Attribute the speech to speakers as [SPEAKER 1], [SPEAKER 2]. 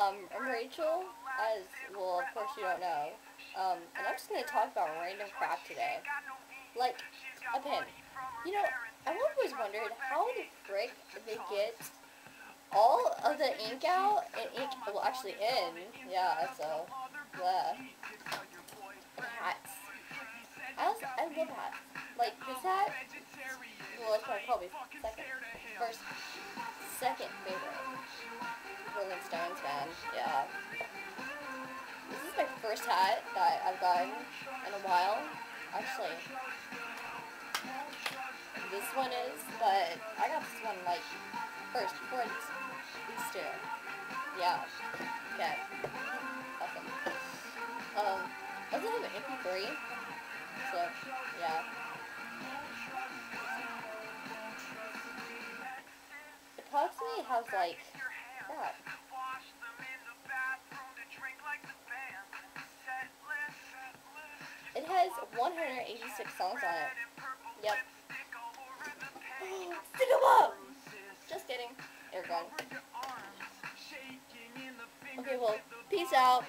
[SPEAKER 1] I'm Rachel, as, well, of course you don't know. And I'm just going to talk about random crap today. Like, a pen. You know, I've always wondered how the frick they get all of the ink out, and ink, well, actually in, yeah, so, blah. And hats. I love hats. Like, this hat, well, it's probably second favorite. Rolling Stones fan, yeah. This is my first hat that I've gotten in a while. Actually, this one is, but I got this one, like, first, before these two. Yeah. Okay. Awesome. I also have an MP3, so, yeah. It approximately has, like, crap. It has 186 songs on it. Yep. Stick 'em up! Just kidding. Air gun. Okay, well, peace out.